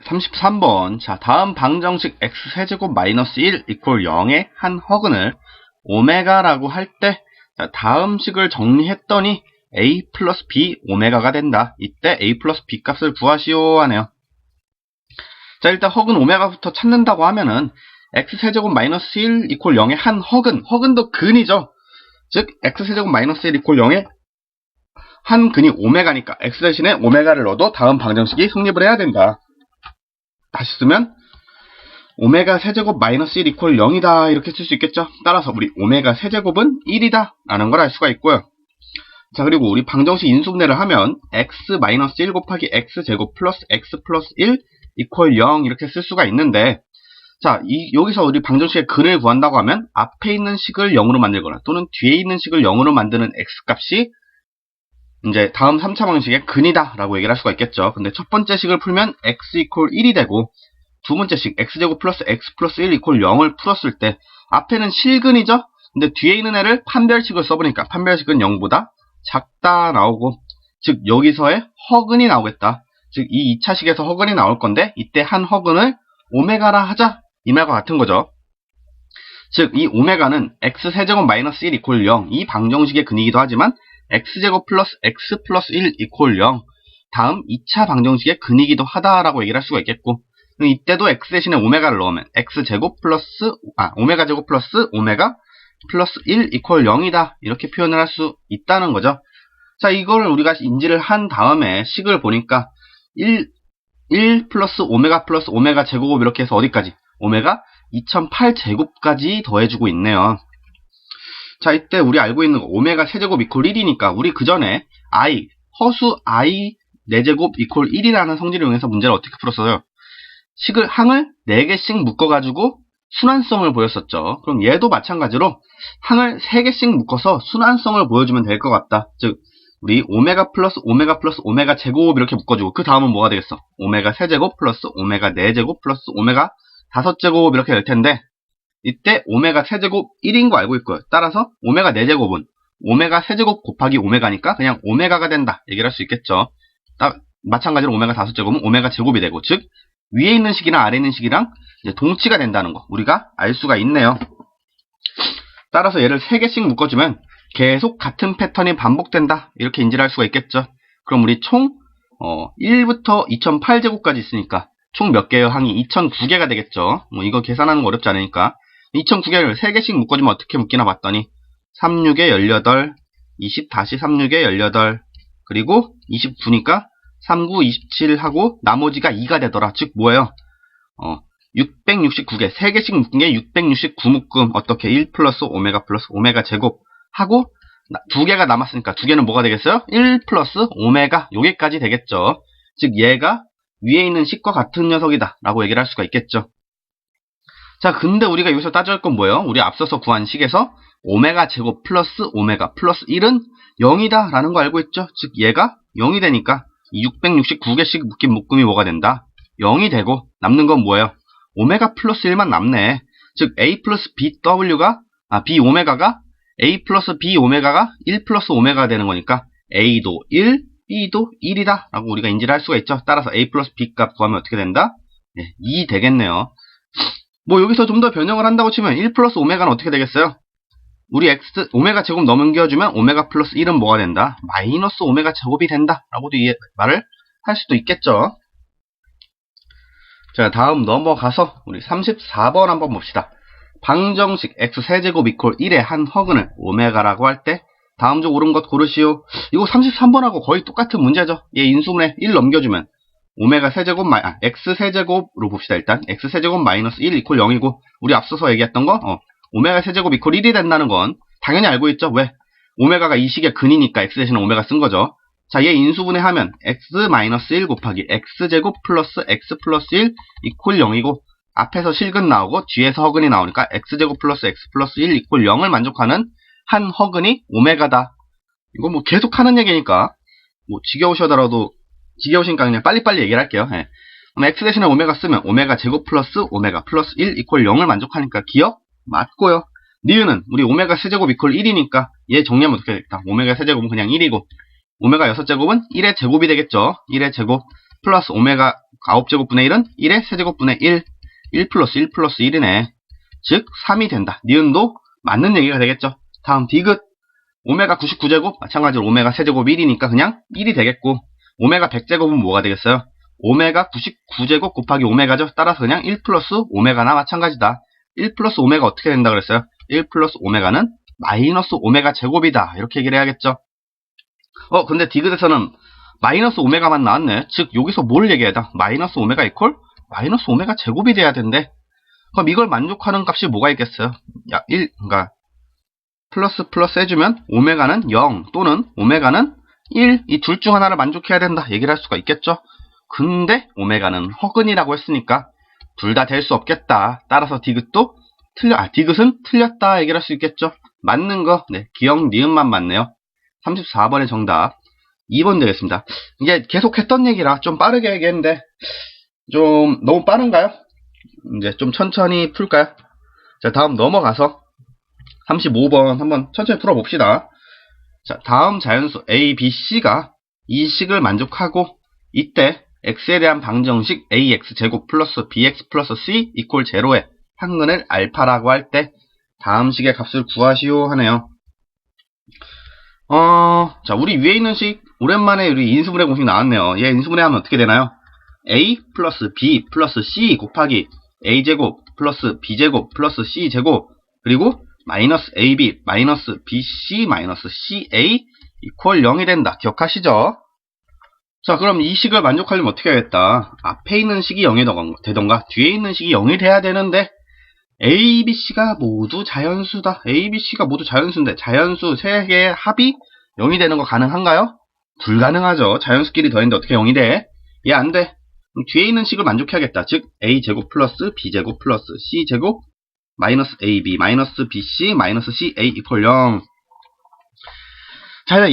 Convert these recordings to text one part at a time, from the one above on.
33번. 자, 다음 방정식 x세제곱 마이너스 1 이퀄 0의 한 허근을 오메가라고 할 때, 다음 식을 정리했더니 a 플러스 b 오메가가 된다. 이때 a 플러스 b 값을 구하시오 하네요. 자, 일단 허근 오메가부터 찾는다고 하면은 x세제곱 마이너스 1 이퀄 0의 한 허근도 근이죠. 즉 x세제곱 마이너스 1 이퀄 0의 한 근이 오메가니까 x 대신에 오메가를 넣어도 다음 방정식이 성립을 해야 된다. 다시 쓰면 오메가 세제곱 마이너스 1 이퀄 0이다 이렇게 쓸 수 있겠죠. 따라서 우리 오메가 세제곱은 1이다 라는 걸 알 수가 있고요. 자, 그리고 우리 방정식 인수분해를 하면 x 마이너스 1 곱하기 x 제곱 플러스 x 플러스 1 이퀄 0 이렇게 쓸 수가 있는데, 자, 여기서 우리 방정식의 근을 구한다고 하면 앞에 있는 식을 0으로 만들거나 또는 뒤에 있는 식을 0으로 만드는 x 값이 이제 다음 3차 방정식의 근이다 라고 얘기를 할 수가 있겠죠. 근데 첫 번째 식을 풀면 x 이퀄 1이 되고, 두 번째 식 x제곱 플러스 x 플러스 1 이퀄 0을 풀었을 때 앞에는 실근이죠. 근데 뒤에 있는 애를 판별식을 써보니까 판별식은 0보다 작다 나오고, 즉 여기서의 허근이 나오겠다. 즉 이 2차 식에서 허근이 나올 건데 이때 한 허근을 오메가라 하자 이 말과 같은 거죠. 즉 이 오메가는 x세제곱 마이너스 1 이퀄 0 이 방정식의 근이기도 하지만 x제곱 플러스 x 플러스 1 이퀄 0 다음 2차 방정식의 근이기도 하다라고 얘기를 할 수가 있겠고, 이때도 x 대신에 오메가를 넣으면 x제곱 플러스 오메가 제곱 플러스 오메가 플러스 1 이퀄 0이다 이렇게 표현을 할 수 있다는 거죠. 자, 이걸 우리가 인지를 한 다음에 식을 보니까 1 플러스 오메가 제곱 이렇게 해서 어디까지? 오메가 2008 제곱까지 더해주고 있네요. 자, 이때 우리 알고 있는 거 오메가 세제곱 이퀄 1이니까 우리 그 전에 허수 i 4제곱 이퀄 1이라는 성질을 이용해서 문제를 어떻게 풀었어요? 항을 4개씩 묶어가지고 순환성을 보였었죠. 그럼 얘도 마찬가지로 항을 3개씩 묶어서 순환성을 보여주면 될 것 같다. 즉 우리 오메가 플러스 오메가 제곱 이렇게 묶어주고 그 다음은 뭐가 되겠어? 오메가 세제곱 플러스 오메가 4제곱 플러스 오메가 5제곱 이렇게 될 텐데, 이때 오메가 세제곱 1인 거 알고 있고요. 따라서 오메가 4제곱은 오메가 세제곱 곱하기 오메가니까 그냥 오메가가 된다 얘기를 할 수 있겠죠. 마찬가지로 오메가 5제곱은 오메가 제곱이 되고, 즉 위에 있는 식이랑 아래 있는 식이랑 이제 동치가 된다는 거 우리가 알 수가 있네요. 따라서 얘를 3개씩 묶어주면 계속 같은 패턴이 반복된다 이렇게 인지를 할 수가 있겠죠. 그럼 우리 총 1부터 2008제곱까지 있으니까 총 몇 개의 항이 2009개가 되겠죠. 이거 계산하는 거 어렵지 않으니까 2009개를 3개씩 묶어주면 어떻게 묶이나 봤더니 36에 18, 20 다시 36에 18, 그리고 29니까 39, 27하고 나머지가 2가 되더라. 즉 뭐예요? 669개 3개씩 묶은 게 669묶음 어떻게 1 플러스 오메가 제곱 하고 2개가 남았으니까 2개는 뭐가 되겠어요? 1 플러스 오메가 요게까지 되겠죠. 즉 얘가 위에 있는 식과 같은 녀석이다 라고 얘기를 할 수가 있겠죠. 자, 근데 우리가 여기서 따져야 할 건 뭐예요? 우리 앞서서 구한 식에서 오메가 제곱 플러스 오메가 플러스 1은 0이다 라는 거 알고 있죠. 즉 얘가 0이 되니까 이 669개씩 묶인 묶음이 뭐가 된다? 0이 되고 남는 건 뭐예요? 오메가 플러스 1만 남네. 즉 a 플러스 b 오메가가 a 플러스 b 오메가가 1 플러스 오메가가 되는 거니까 a도 1, b도 1이다 라고 우리가 인지를 할 수가 있죠. 따라서 a 플러스 b 값 구하면 어떻게 된다? 2 되겠네요. 뭐 여기서 좀 더 변형을 한다고 치면 1 플러스 오메가는 어떻게 되겠어요? 우리 오메가 제곱 넘겨주면 오메가 플러스 1은 뭐가 된다? 마이너스 오메가 제곱이 된다 라고도 말을 할 수도 있겠죠. 자, 다음 넘어가서 우리 34번 한번 봅시다. 방정식 x세제곱 이퀄 1의 한 허근을 오메가라고 할 때 다음 중 옳은 것 고르시오. 이거 33번하고 거의 똑같은 문제죠. 얘 인수분해 1 넘겨주면 오메가 세제곱 x세제곱으로 봅시다. 일단 x세제곱 마이너스 1 이퀄 0이고, 우리 앞서서 얘기했던 거 오메가 세제곱 이퀄 1이 된다는 건 당연히 알고 있죠. 왜? 오메가가 이 식의 근이니까 x 대신에 오메가 쓴 거죠. 자, 얘 인수분해하면 x-1 곱하기 x제곱 플러스 x 플러스 1 이퀄 0이고, 앞에서 실근 나오고 뒤에서 허근이 나오니까 x제곱 플러스 x 플러스 1 이퀄 0을 만족하는 한 허근이 오메가다. 이거 뭐 계속 하는 얘기니까 뭐 지겨우시니까 그냥 빨리빨리 얘기를 할게요. 그럼 x 대신에 오메가 쓰면 오메가 제곱 플러스 오메가 플러스 1 이퀄 0을 만족하니까 기억 맞고요. 니은은 우리 오메가 세제곱 이퀄 1이니까 얘 정리하면 어떻게 되겠다? 오메가 세제곱은 그냥 1이고 오메가 6제곱은 1의 제곱이 되겠죠. 1의 제곱 플러스 오메가 9제곱분의 1은 1의 세제곱분의 1, 1 플러스 1 플러스 1이네. 즉 3이 된다. 니은도 맞는 얘기가 되겠죠. 다음 디귿. 오메가 99제곱 마찬가지로 오메가 세제곱 1이니까 그냥 1이 되겠고, 오메가 100제곱은 뭐가 되겠어요? 오메가 99제곱 곱하기 오메가죠. 따라서 그냥 1 플러스 오메가나 마찬가지다. 1 플러스 오메가 어떻게 된다 그랬어요? 1 플러스 오메가는 마이너스 오메가 제곱이다. 이렇게 얘기를 해야겠죠. 근데 디귿에서는 마이너스 오메가만 나왔네. 즉 여기서 뭘 얘기해야 돼? 마이너스 오메가 이퀄 마이너스 오메가 제곱이 돼야 된대. 그럼 이걸 만족하는 값이 뭐가 있겠어요? 그러니까 플러스 해주면 오메가는 0 또는 오메가는 1, 이 둘 중 하나를 만족해야 된다 얘기를 할 수가 있겠죠. 근데 오메가는 허근이라고 했으니까 둘 다 될 수 없겠다. 따라서 디귿도 디귿은 틀렸다 얘기를 할 수 있겠죠. 맞는 거, 네, 기억, 니은만 맞네요. 34번의 정답 2번 되겠습니다. 이게 계속 했던 얘기라 좀 빠르게 얘기했는데 좀 너무 빠른가요? 이제 좀 천천히 풀까요? 자, 다음 넘어가서 35번 한번 천천히 풀어봅시다. 자, 다음 자연수 A, B, C가 이 식을 만족하고 이때 x에 대한 방정식 ax 제곱 플러스 bx 플러스 c 이퀄 제로의 한근을 알파라고 할 때 다음 식의 값을 구하시오 하네요. 자, 우리 위에 있는 식 오랜만에 우리 인수분해 공식 나왔네요. 얘 인수분해 하면 어떻게 되나요? a 플러스 b 플러스 c 곱하기 a제곱 플러스 b제곱 플러스 c제곱 그리고 마이너스 ab 마이너스 bc 마이너스 ca 이퀄 0이 된다. 기억하시죠? 자, 그럼 이 식을 만족하려면 어떻게 해야겠다? 앞에 있는 식이 0이 되던가 뒤에 있는 식이 0이 돼야 되는데 A, B, C가 모두 자연수다. A, B, C가 모두 자연수인데 자연수 3개의 합이 0이 되는 거 가능한가요? 불가능하죠. 자연수끼리 더했는데 어떻게 0이 돼? 얘 안 돼. 그럼 뒤에 있는 식을 만족해야겠다. 즉 A제곱 플러스 B제곱 플러스 C제곱 마이너스 AB 마이너스 BC 마이너스 CA 이퀄 0. 자,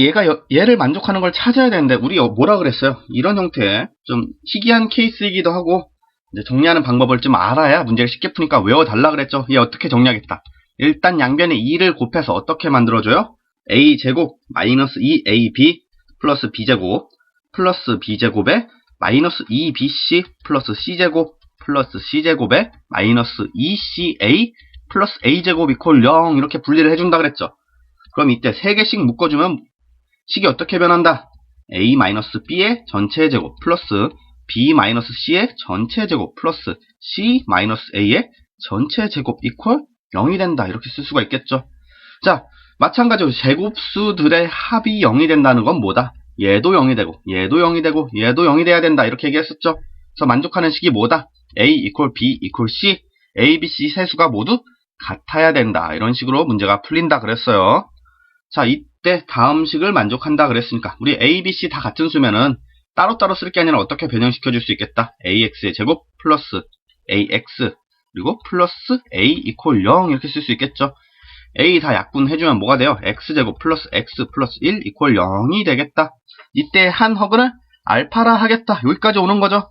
얘를 만족하는 걸 찾아야 되는데 우리 뭐라 그랬어요? 이런 형태의 좀 희귀한 케이스이기도 하고 이제 정리하는 방법을 좀 알아야 문제를 쉽게 푸니까 외워달라 그랬죠. 얘 어떻게 정리하겠다? 일단 양변에 2를 곱해서 어떻게 만들어줘요? a제곱 마이너스 2ab 플러스 b제곱 플러스 b제곱에 마이너스 2bc 플러스 c제곱 플러스 c제곱에 마이너스 2ca 플러스 a제곱 이퀄 0 이렇게 분리를 해준다 그랬죠. 그럼 이때 3개씩 묶어주면 식이 어떻게 변한다? a-b의 전체 제곱 플러스 b-c의 전체 제곱 플러스 c-a의 전체 제곱 이퀄 0이 된다. 이렇게 쓸 수가 있겠죠. 자, 마찬가지로 제곱수들의 합이 0이 된다는 건 뭐다? 얘도 0이 되고 얘도 0이 되고 얘도 0이 돼야 된다. 이렇게 얘기했었죠. 그래서 만족하는 식이 뭐다? a 이퀄 b 이퀄 c a, b, c 세수가 모두 같아야 된다. 이런 식으로 문제가 풀린다 그랬어요. 자, 이때 다음 식을 만족한다 그랬으니까 우리 a, b, c 다 같은 수면은 따로따로 쓸 게 아니라 어떻게 변형시켜 줄 수 있겠다. ax의 제곱 플러스 ax 그리고 플러스 a 이퀄 0 이렇게 쓸 수 있겠죠. a 다 약분해주면 뭐가 돼요? x제곱 플러스 x 플러스 1 이퀄 0이 되겠다. 이때 한 허근을 알파라 하겠다. 여기까지 오는 거죠.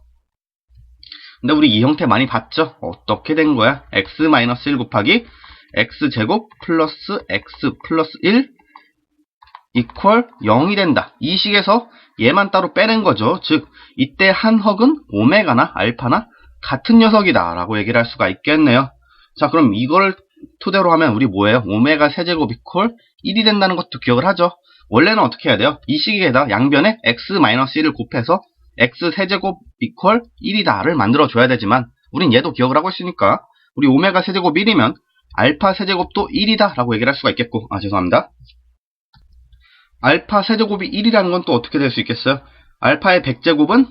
근데 우리 이 형태 많이 봤죠? 어떻게 된 거야? x-1 곱하기 x제곱 플러스 x 플러스 1 이퀄 0이 된다. 이 식에서 얘만 따로 빼낸 거죠. 즉 이때 한 헉은 오메가나 알파나 같은 녀석이다 라고 얘기를 할 수가 있겠네요. 자, 그럼 이걸 토대로 하면 우리 뭐예요? 오메가 세제곱 이퀄 1이 된다는 것도 기억을 하죠. 원래는 어떻게 해야 돼요? 이 식에다 양변에 x-1을 곱해서 x 세제곱 이퀄 1이다를 만들어줘야 되지만 우린 얘도 기억을 하고 있으니까 우리 오메가 세제곱 1이면 알파 세제곱도 1이다 라고 얘기를 할 수가 있겠고, 죄송합니다. 알파 세제곱이 1이라는 건 또 어떻게 될 수 있겠어요? 알파의 100제곱은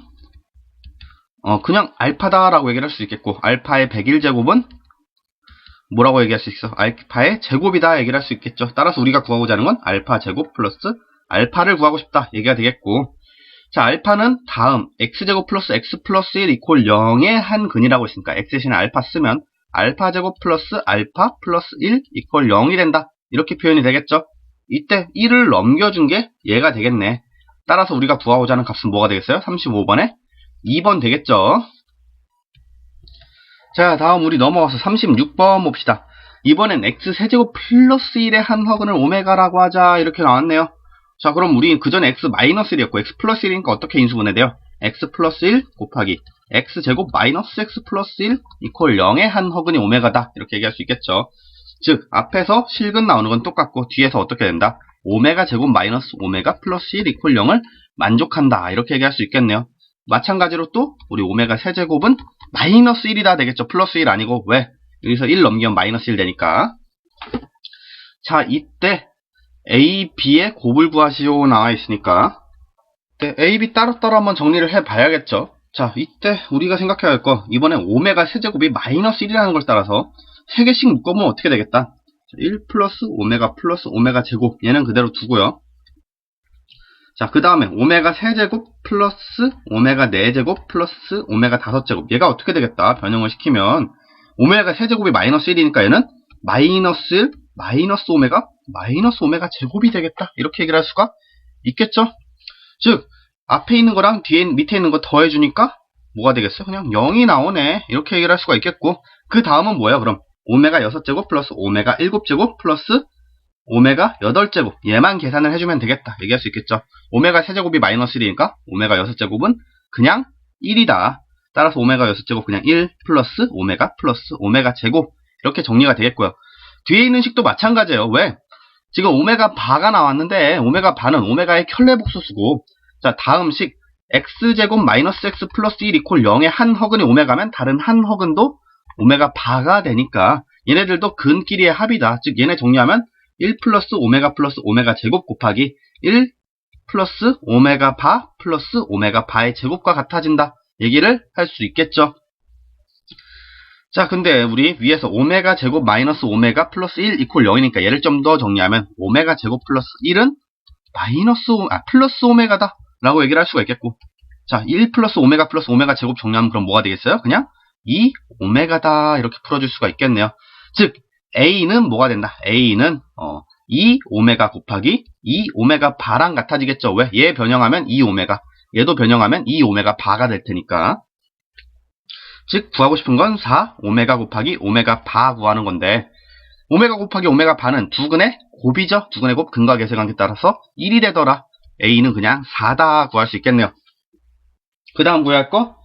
그냥 알파다 라고 얘기를 할 수 있겠고, 알파의 101제곱은 뭐라고 얘기할 수 있어? 알파의 제곱이다 얘기를 할 수 있겠죠. 따라서 우리가 구하고자 하는 건 알파 제곱 플러스 알파를 구하고 싶다 얘기가 되겠고, 자, 알파는 다음 x제곱 플러스 x 플러스 1 이퀄 0의 한 근이라고 했으니까 x 대신에 알파 쓰면 알파 제곱 플러스 알파 플러스 1 이퀄 0이 된다. 이렇게 표현이 되겠죠. 이때 1을 넘겨준 게 얘가 되겠네. 따라서 우리가 구하고자 하는 값은 뭐가 되겠어요? 35번에 2번 되겠죠. 자, 다음 우리 넘어가서 36번 봅시다. 이번엔 x 세제곱 플러스 1의 한 허근을 오메가라고 하자 이렇게 나왔네요. 자, 그럼 우리 그전에 x 마이너스 1이었고 x 플러스 1이니까 어떻게 인수분해 돼요? x 플러스 1 곱하기 x제곱 마이너스 x 플러스 1 이퀄 0의 한 허근이 오메가다. 이렇게 얘기할 수 있겠죠. 즉 앞에서 실근 나오는 건 똑같고 뒤에서 어떻게 된다? 오메가 제곱 마이너스 오메가 플러스 1 이퀄 0을 만족한다. 이렇게 얘기할 수 있겠네요. 마찬가지로 또 우리 오메가 세제곱은 마이너스 1이다 되겠죠. 플러스 1 아니고. 왜? 여기서 1 넘기면 마이너스 1 되니까. 자, 이때 A, B의 곱을 구하시오 나와 있으니까 A, B 따로따로 한번 정리를 해봐야겠죠. 자, 이때 우리가 생각해야 할 거, 이번에 오메가 세제곱이 마이너스 1이라는 걸 따라서 3개씩 묶어보면 어떻게 되겠다? 1 플러스 오메가 제곱, 얘는 그대로 두고요. 자, 그 다음에 오메가 세제곱 플러스 오메가 4제곱 플러스 오메가 5제곱, 얘가 어떻게 되겠다? 변형을 시키면 오메가 세제곱이 마이너스 1이니까 얘는 마이너스 1, 마이너스 오메가 제곱이 되겠다. 이렇게 얘기를 할 수가 있겠죠? 즉 앞에 있는 거랑 밑에 있는 거 더해주니까 뭐가 되겠어요? 그냥 0이 나오네. 이렇게 얘기를 할 수가 있겠고, 그 다음은 뭐예요? 그럼 오메가 6제곱 플러스 오메가 7제곱 플러스 오메가 8제곱, 얘만 계산을 해주면 되겠다. 얘기할 수 있겠죠. 오메가 세제곱이 마이너스 1이니까 오메가 6제곱은 그냥 1이다. 따라서 오메가 6제곱 그냥 1 플러스 오메가 제곱, 이렇게 정리가 되겠고요. 뒤에 있는 식도 마찬가지예요. 왜? 지금 오메가 바가 나왔는데 오메가 바는 오메가의 켤레복소수고, 자, 다음 식 x제곱 마이너스 x 플러스 1 이퀄 0의 한 허근이 오메가면 다른 한 허근도 오메가 바가 되니까 얘네들도 근끼리의 합이다. 즉 얘네 정리하면 1 플러스 오메가 제곱 곱하기 1 플러스 오메가 바 플러스 오메가 바의 제곱과 같아진다. 얘기를 할 수 있겠죠. 자, 근데 우리 위에서 오메가 제곱 마이너스 오메가 플러스 1 이퀄 0이니까 얘를 좀 더 정리하면 오메가 제곱 플러스 1은 플러스 오메가다 라고 얘기를 할 수가 있겠고, 자, 1 플러스 오메가 제곱 정리하면 그럼 뭐가 되겠어요? 그냥 2 오메가다. 이렇게 풀어줄 수가 있겠네요. 즉 A는 뭐가 된다? A는 2 오메가 곱하기 2 오메가 바랑 같아지겠죠. 왜? 얘 변형하면 2 오메가, 얘도 변형하면 2 오메가 바가 될 테니까. 즉 구하고 싶은 건 4 오메가 곱하기 오메가 바 구하는 건데, 오메가 곱하기 오메가 바는 두근의 곱이죠. 두근의 곱, 근과 계세 관계에 따라서 1이 되더라. A는 그냥 4다 구할 수 있겠네요. 그 다음 구할 거,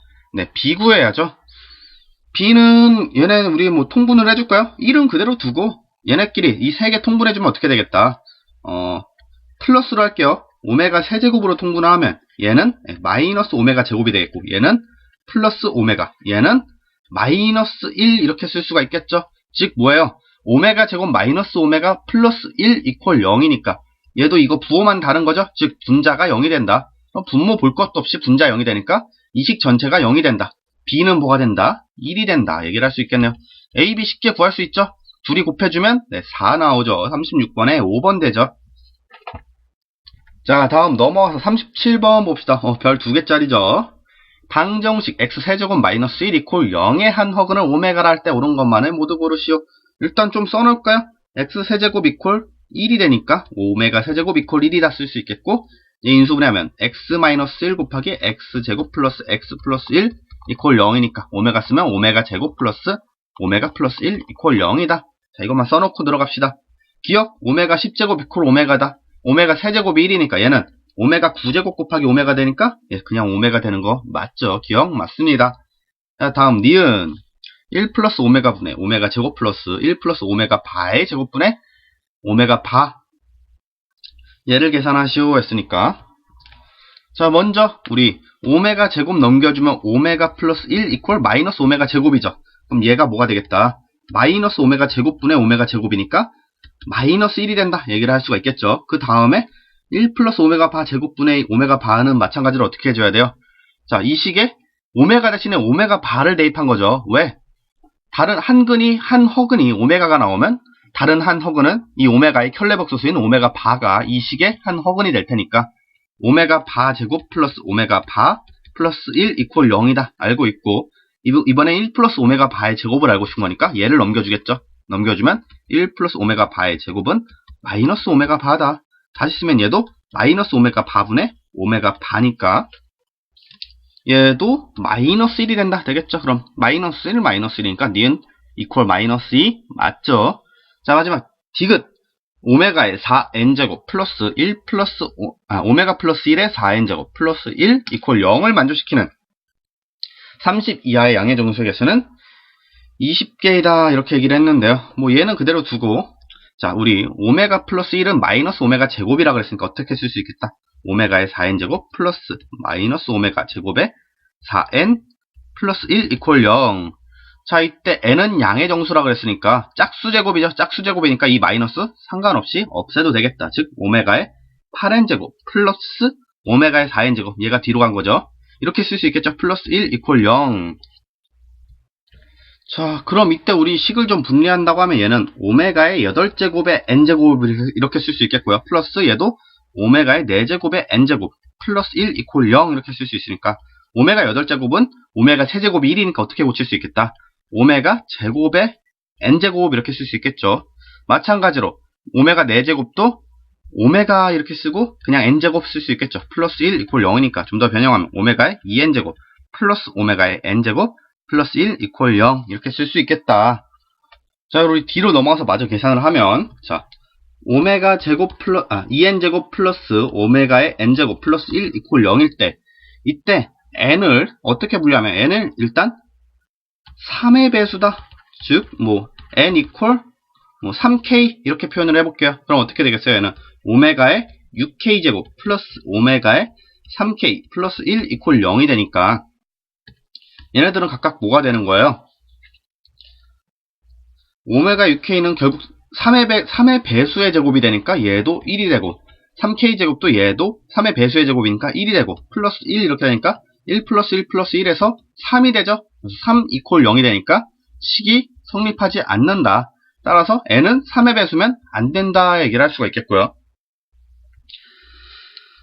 B 구해야죠. B는 얘네 우리 뭐 통분을 해줄까요? 1은 그대로 두고 얘네끼리 이 세 개 통분해주면 어떻게 되겠다? 플러스로 할게요. 오메가 세제곱으로 통분을 하면 얘는 마이너스 오메가 제곱이 되겠고, 얘는 플러스 오메가, 얘는 마이너스 1 이렇게 쓸 수가 있겠죠. 즉 뭐예요? 오메가 제곱 마이너스 오메가 플러스 1 이퀄 0이니까 얘도 이거 부호만 다른 거죠. 즉 분자가 0이 된다. 분모 볼 것도 없이 분자 0이 되니까 이 식 전체가 0이 된다. B는 뭐가 된다? 1이 된다. 얘기를 할 수 있겠네요. A, B 쉽게 구할 수 있죠. 둘이 곱해주면 4 나오죠. 36번에 5번 되죠. 자, 다음 넘어가서 37번 봅시다. 별 2개짜리죠. 방정식 x세제곱 마이너스 1 이퀄 0의 한 허근을 오메가라 할 때 옳은 것만을 모두 고르시오. 일단 좀 써놓을까요? x세제곱 이퀄 1이 되니까 오메가 세제곱 이퀄 1이다 쓸 수 있겠고, 인수분해하면 x-1 곱하기 x제곱 플러스 x 플러스 1 이퀄 0이니까 오메가 쓰면 오메가 제곱 플러스 오메가 플러스 1 이퀄 0이다. 자, 이것만 써놓고 들어갑시다. 기억, 오메가 10제곱 이퀄 오메가다. 오메가 세제곱이 1이니까 얘는 오메가 9제곱 곱하기 오메가 되니까 그냥 오메가 되는 거 맞죠? 기억 맞습니다. 자, 다음 니은 1 플러스 오메가 분의 오메가 제곱 플러스 1 플러스 오메가 바의 제곱분의 오메가 바, 얘를 계산하시오 했으니까, 자, 먼저 우리 오메가 제곱 넘겨주면 오메가 플러스 1 이퀄 마이너스 오메가 제곱이죠. 그럼 얘가 뭐가 되겠다? 마이너스 오메가 제곱분의 오메가 제곱이니까 마이너스 1이 된다. 얘기를 할 수가 있겠죠. 그 다음에 1 플러스 오메가 바 제곱분의 오메가 바는 마찬가지로 어떻게 해줘야 돼요? 자, 이 식에 오메가 대신에 오메가 바를 대입한 거죠. 왜? 다른 한 허근이 오메가가 나오면 다른 한 허근은 이 오메가의 켤레복소수인 오메가 바가 이 식의 한 허근이 될 테니까 오메가 바 제곱 플러스 오메가 바 플러스 1 이퀄 0이다 알고 있고, 이번에 1 플러스 오메가 바의 제곱을 알고 싶은 거니까 얘를 넘겨주겠죠. 넘겨주면 1 플러스 오메가 바의 제곱은 마이너스 오메가 바다. 다시 쓰면 얘도 마이너스 오메가 바분의 오메가 바니까 얘도 마이너스 1이 된다. 되겠죠. 그럼 마이너스 1 마이너스 1이니까 니은 이퀄 마이너스 2 맞죠. 자, 마지막 디귿 오메가의 4n제곱 플러스 1 플러스 오메가 플러스 1의 4n제곱 플러스 1 이퀄 0을 만족시키는, 30 이하의 양의 정수의 개수는 20개이다 이렇게 얘기를 했는데요. 뭐 얘는 그대로 두고, 자 우리 오메가 플러스 1은 마이너스 오메가 제곱이라 그랬으니까 어떻게 쓸 수 있겠다. 오메가의 4n 제곱 플러스 마이너스 오메가 제곱의 4n 플러스 1 이퀄 0. 자 이때 n은 양의 정수라 그랬으니까 짝수 제곱이죠. 짝수 제곱이니까 이 마이너스 상관없이 없애도 되겠다. 즉 오메가의 8n 제곱 플러스 오메가의 4n 제곱, 얘가 뒤로 간 거죠. 이렇게 쓸 수 있겠죠. 플러스 1 이퀄 0. 자 그럼 이때 우리 식을 좀 분리한다고 하면 얘는 오메가의 8제곱의 n제곱을 이렇게 쓸 수 있겠고요. 플러스 얘도 오메가의 4제곱의 n제곱 플러스 1 이퀄 0 이렇게 쓸 수 있으니까 오메가 8제곱은 오메가 세제곱이 1이니까 어떻게 고칠 수 있겠다. 오메가 제곱의 n제곱 이렇게 쓸 수 있겠죠. 마찬가지로 오메가 4제곱도 오메가 이렇게 쓰고 그냥 n제곱 쓸 수 있겠죠. 플러스 1 이퀄 0이니까 좀 더 변형하면 오메가의 2n제곱 플러스 오메가의 n제곱 플러스 1 이퀄 0 이렇게 쓸 수 있겠다. 자 우리 뒤로 넘어가서 마저 계산을 하면, 자 오메가 제곱 플러스 2n제곱 플러스 오메가의 n제곱 플러스 1 이퀄 0일 때, 이때 n을 어떻게 분류하면 n을 일단 3의 배수다. 즉 뭐 n 이퀄 뭐 3k 이렇게 표현을 해볼게요. 그럼 어떻게 되겠어요? 얘는 오메가의 6k 제곱 플러스 오메가의 3k 플러스 1 이퀄 0이 되니까 얘네들은 각각 뭐가 되는 거예요? 오메가 6k는 결국 3의 배수의 제곱이 되니까 얘도 1이 되고, 3k 제곱도 얘도 3의 배수의 제곱이니까 1이 되고, 플러스 1 이렇게 되니까 1 플러스 1 플러스 1에서 3이 되죠. 그래서 3 이퀄 0이 되니까 식이 성립하지 않는다. 따라서 n은 3의 배수면 안 된다 얘기를 할 수가 있겠고요.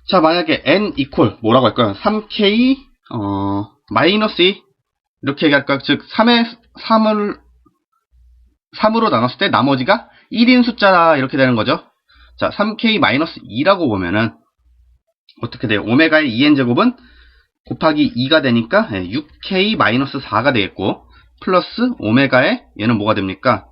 자 만약에 n 이퀄 뭐라고 할까요? 3k 마이너스 2 이렇게 얘기할까요? 즉 3으로 나눴을 때 나머지가 1인 숫자라 이렇게 되는 거죠. 자 3k 마이너스 2라고 보면은 어떻게 돼요? 오메가의 2n제곱은 곱하기 2가 되니까 6k 마이너스 4가 되겠고, 플러스 오메가의 얘는 뭐가 됩니까?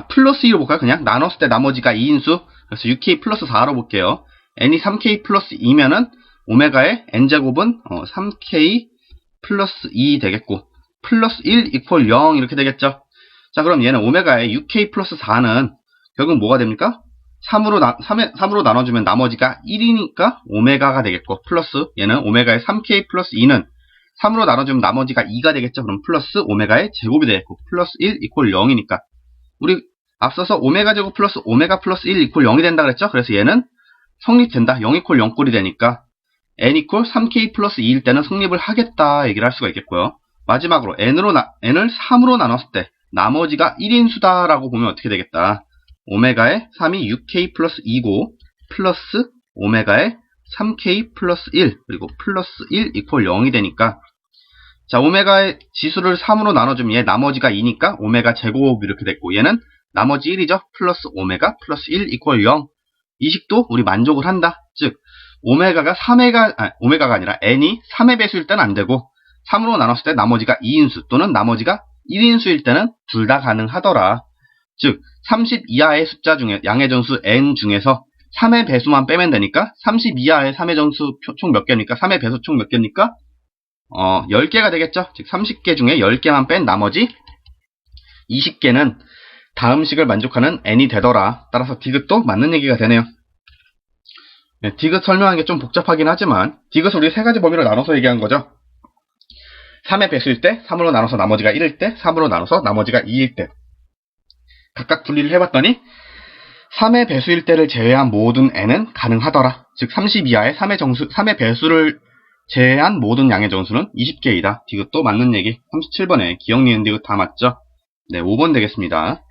플러스 2로 볼까요? 그냥 나눴을 때 나머지가 2인수. 그래서 6k 플러스 4로 볼게요. n이 3k 플러스 2면은 오메가의 n제곱은 3k 플러스 2 되겠고, 플러스 1 이퀄 0 이렇게 되겠죠. 자 그럼 얘는 오메가의 6k 플러스 4는 결국 뭐가 됩니까? 3으로 나눠주면 나머지가 1이니까 오메가가 되겠고, 플러스 얘는 오메가의 3k 플러스 2는 3으로 나눠주면 나머지가 2가 되겠죠. 그럼 플러스 오메가의 제곱이 되겠고, 플러스 1 이퀄 0이니까 우리 앞서서 오메가 제곱 플러스 오메가 플러스 1 이퀄 0이 된다 그랬죠. 그래서 얘는 성립된다. 0 이퀄 0꼴이 되니까 n 이퀄 3k 플러스 2일 때는 성립을 하겠다 얘기를 할 수가 있겠고요. 마지막으로 n을 3으로 나눴을 때 나머지가 1인 수다라고 보면 어떻게 되겠다. 오메가의 3이 6k 플러스 2고, 플러스 오메가의 3k 플러스 1 그리고 플러스 1 이퀄 0이 되니까, 자 오메가의 지수를 3으로 나눠주면 얘 나머지가 2니까 오메가 제곱 이렇게 됐고, 얘는 나머지 1이죠. 플러스 오메가 플러스 1 이퀄 0. 이 식도 우리 만족을 한다. 즉 오메가가 아니라 n이 3의 배수일 때는 안 되고, 3으로 나눴을 때 나머지가 2인수 또는 나머지가 1인수일 때는 둘 다 가능하더라. 즉 30 이하의 숫자 중에 양의 정수 n 중에서 3의 배수만 빼면 되니까 30 이하의 3의 정수 총 몇 개입니까? 3의 배수 총 몇 개입니까? 10개가 되겠죠. 즉 30개 중에 10개만 뺀 나머지 20개는 다음 식을 만족하는 n이 되더라. 따라서 디귿도 맞는 얘기가 되네요. 네, 디귿 설명하는 게 좀 복잡하긴 하지만 디귿을 우리 세 가지 범위로 나눠서 얘기한 거죠. 3의 배수일 때, 3으로 나눠서 나머지가 1일 때, 3으로 나눠서 나머지가 2일 때. 각각 분리를 해봤더니 3의 배수일 때를 제외한 모든 n은 가능하더라. 즉 30 이하의 3의 배수를 제외한 모든 양의 정수는 20개이다. 디귿도 맞는 얘기. 37번에 기억, 니은, 디귿 다 맞죠? 네, 5번 되겠습니다.